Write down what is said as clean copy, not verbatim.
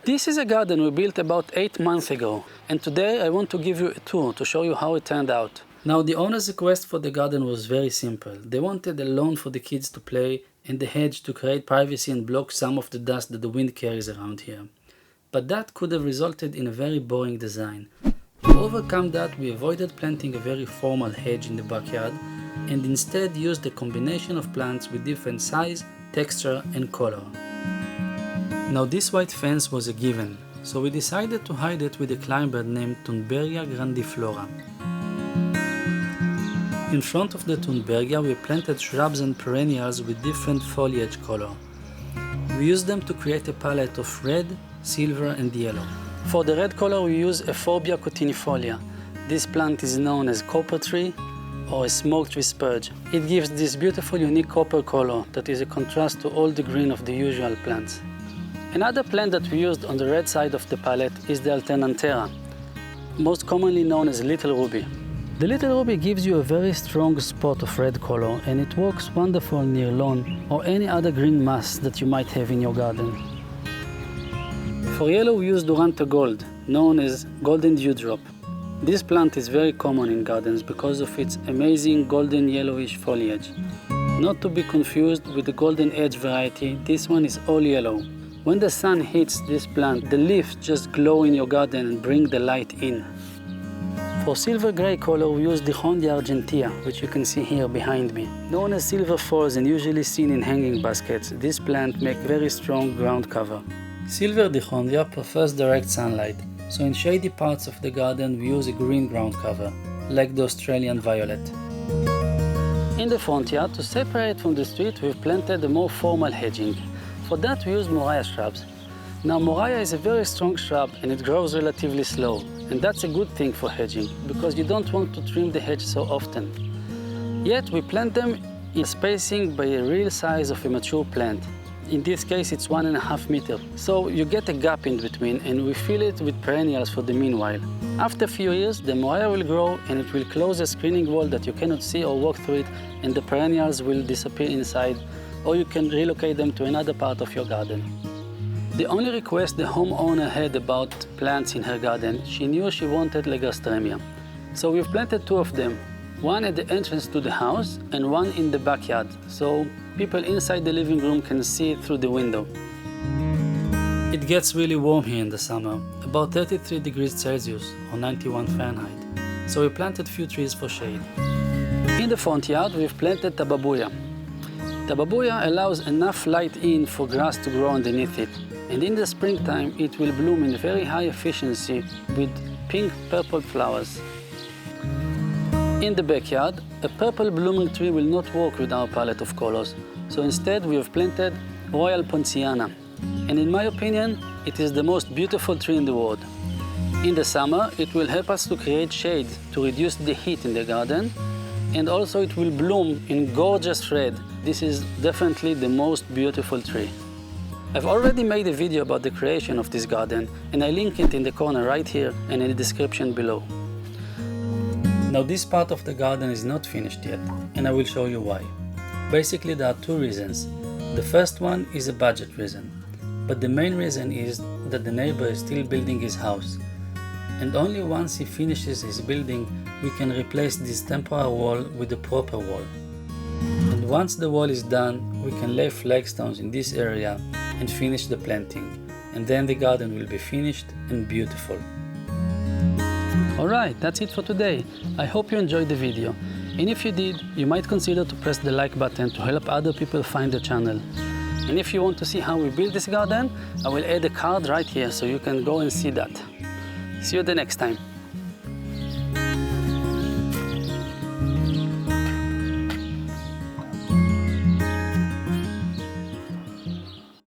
This is a garden we built about 8 months ago, and today I want to give you a tour to show you how it turned out. Now, the owner's request for the garden was very simple. They wanted a lawn for the kids to play and a hedge to create privacy and block some of the dust that the wind carries around here. But that could have resulted in a very boring design. To overcome that, we avoided planting a very formal hedge in the backyard and instead used a combination of plants with different size, texture and color. Now, this white fence was a given, so we decided to hide it with a climber named Thunbergia grandiflora. In front of the Thunbergia, we planted shrubs and perennials with different foliage color. We used them to create a palette of red, silver and yellow. For the red color, we use Euphorbia cotinifolia. This plant is known as copper tree or a smoke tree spurge. It gives this beautiful unique copper color that is a contrast to all the green of the usual plants. Another plant that we used on the red side of the palette is the Alternanthera, most commonly known as Little Ruby. The Little Ruby gives you a very strong spot of red color, and it works wonderful near lawn or any other green mass that you might have in your garden. For yellow, we use Durant gold, known as golden dewdrop. This plant is very common in gardens because of its amazing golden yellowish foliage. Not to be confused with the golden edge variety, this one is all yellow. When the sun hits this plant, the leaves just glow in your garden and bring the light in. For silver gray color, we use Dichondria argentea, which you can see here behind me. Known as silver falls and usually seen in hanging baskets, this plant makes very strong ground cover. Silver Dichondria prefers direct sunlight, so in shady parts of the garden we use a green ground cover, like the Australian violet. In the front yard, to separate from the street, we've planted a more formal hedging. For that, we use Moriah shrubs. Now, Moriah is a very strong shrub and it grows relatively slow. And that's a good thing for hedging, because you don't want to trim the hedge so often. Yet, we plant them in spacing by a real size of a mature plant. In this case, it's 1.5 meters. So you get a gap in between and we fill it with perennials for the meanwhile. After a few years, the Moriah will grow and it will close a screening wall that you cannot see or walk through it, and the perennials will disappear inside, or you can relocate them to another part of your garden. The only request the homeowner had about plants in her garden, she knew she wanted Legasthemia. So we've planted 2 of them, one at the entrance to the house and one in the backyard, so people inside the living room can see it through the window. It gets really warm here in the summer, about 33 degrees Celsius or 91 Fahrenheit, so we planted few trees for shade. In the front yard, we've planted Tababuya. Tababuya allows enough light in for grass to grow underneath it, and in the springtime it will bloom in very high efficiency with pink-purple flowers. In the backyard, a purple blooming tree will not work with our palette of colors, so instead we have planted Royal Ponticana, and in my opinion, it is the most beautiful tree in the world. In the summer, it will help us to create shade to reduce the heat in the garden, and also it will bloom in gorgeous red. This is definitely the most beautiful tree. I've already made a video about the creation of this garden, and I link it in the corner right here and in the description below. Now, this part of the garden is not finished yet, and I will show you why. Basically, there are 2 reasons. The first one is a budget reason, but the main reason is that the neighbor is still building his house, and only once he finishes his building, we can replace this temporary wall with the proper wall. And once the wall is done, we can lay flagstones in this area and finish the planting, and then the garden will be finished and beautiful. Alright, that's it for today. I hope you enjoyed the video, and if you did, you might consider to press the like button to help other people find the channel. And if you want to see how we build this garden, I will add a card right here so you can go and see that. See you the next time.